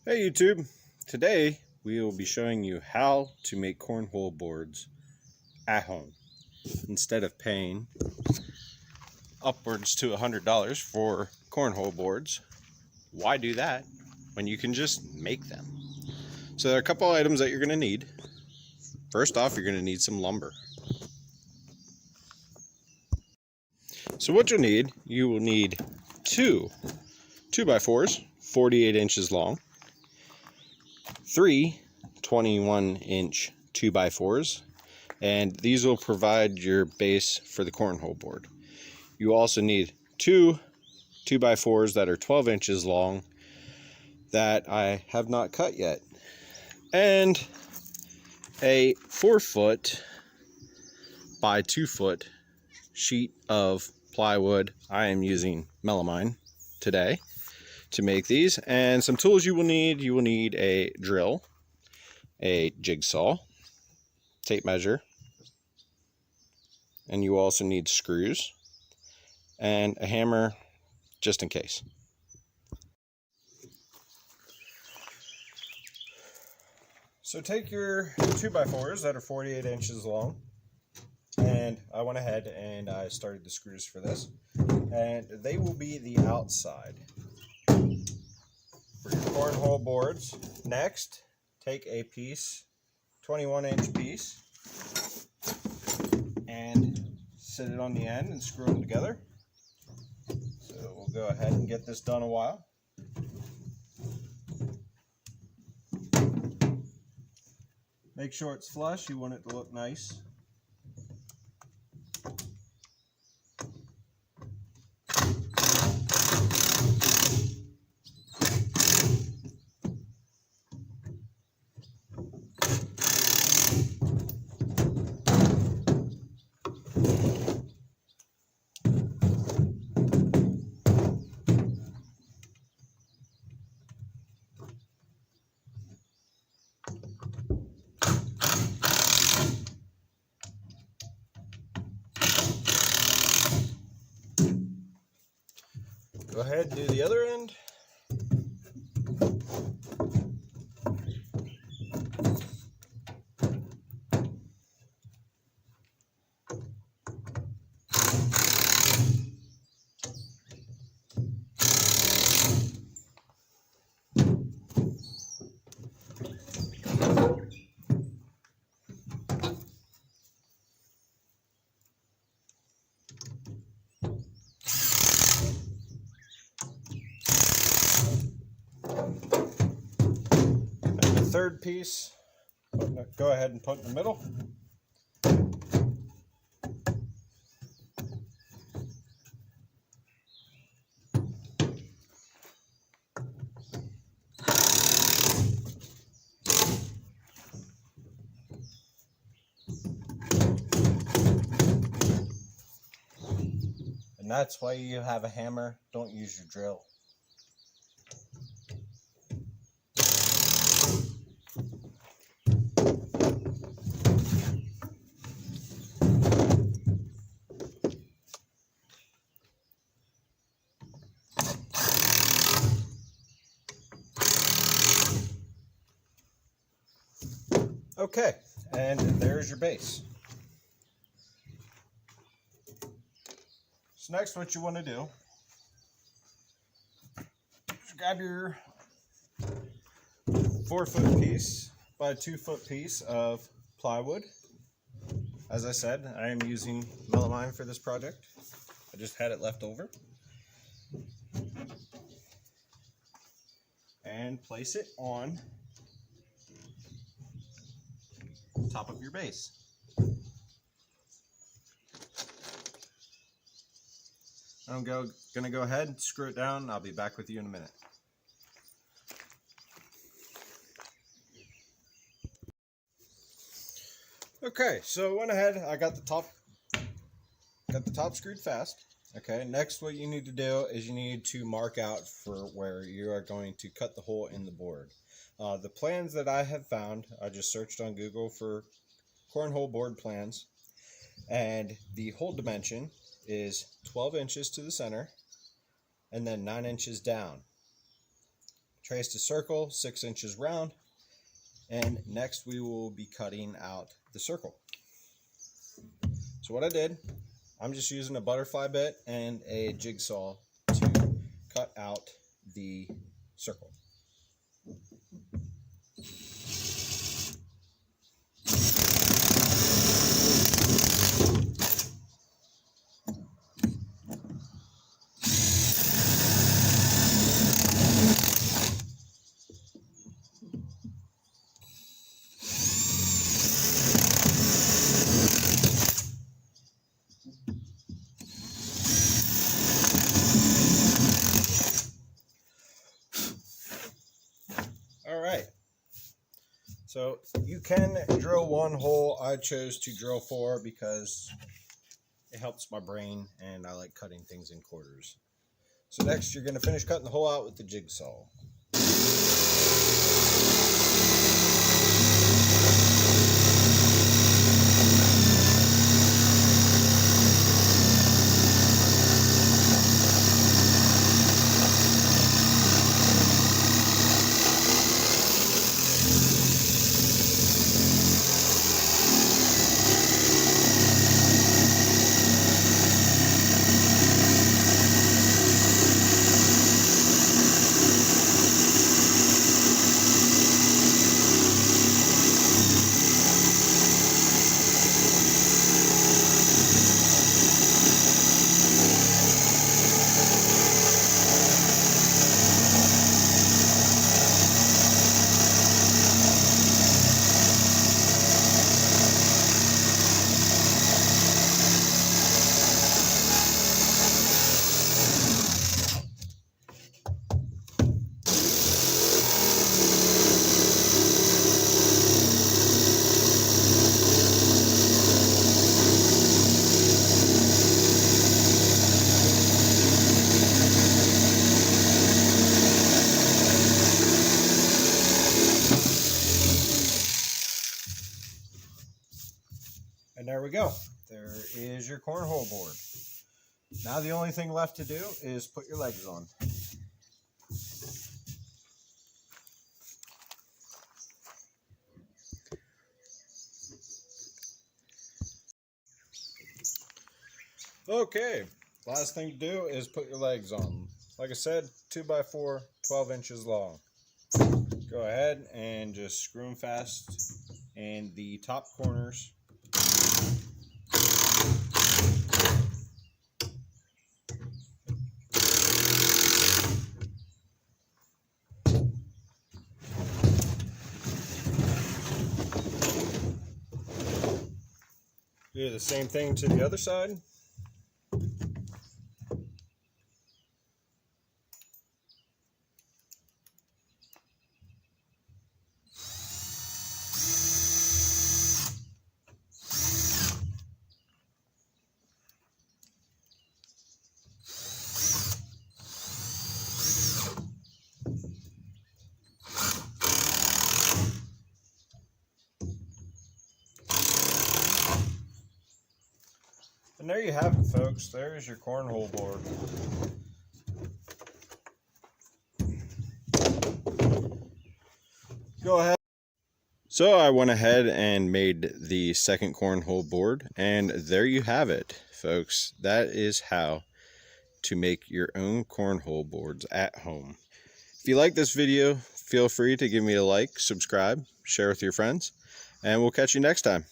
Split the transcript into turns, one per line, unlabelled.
Hey YouTube! Today we will be showing you how to make cornhole boards at home instead of paying upwards to $100 for cornhole boards. Why do that when you can just make them? So there are a couple items that you're going to need. First off, you're going to need some lumber. So what you will need two 2x4s 48 inches long, three 21-inch 2x4s, and these will provide your base for the cornhole board. You also need two 2x4s that are 12 inches long that I have not cut yet, and a 4-foot by 2-foot sheet of plywood. I am using melamine today to make these. And some tools you will need a drill, a jigsaw, tape measure, and you also need screws and a hammer just in case. So take your 2x4s that are 48 inches long, and I went ahead and I started the screws for this, and they will be the outside for your cornhole boards. Next, take a piece, 21-inch piece, and sit it on the end and screw them together. So we'll go ahead and get this done a while. Make sure it's flush, you want it to look nice. Go ahead and do the other end. Third piece, go ahead and put in the middle. And that's why you have a hammer, don't use your drill. Okay, and there's your base. So next, what you want to do is grab your 4-foot piece by 2-foot piece of plywood. As I said, I am using melamine for this project. I just had it left over. And place it on top of your base. I'm gonna go ahead and screw it down. I'll be back with you in a minute. Okay, so I went ahead, I got the top screwed fast. Okay, next what you need to do is you need to mark out for where you are going to cut the hole in the board. The plans that I have found, I just searched on Google for cornhole board plans, and the hole dimension is 12 inches to the center and then 9 inches down. traced a circle 6 inches round, and next we will be cutting out the circle. So what I did, I'm just using a butterfly bit and a jigsaw to cut out the circle. Alright, so you can drill one hole. I chose to drill 4 because it helps my brain and I like cutting things in quarters. So next you're going to finish cutting the hole out with the jigsaw. And there we go. There is your cornhole board. Now the only thing left to do is put your legs on. Okay, last thing to do is put your legs on. Like I said, 2x4, 12 inches long. Go ahead and just screw them fast in the top corners. Do the same thing to the other side. And there you have it, folks. There's your cornhole board. Go ahead. So I went ahead and made the second cornhole board, and there you have it, folks. That is how to make your own cornhole boards at home. If you like this video, feel free to give me a like, subscribe, share with your friends, and we'll catch you next time.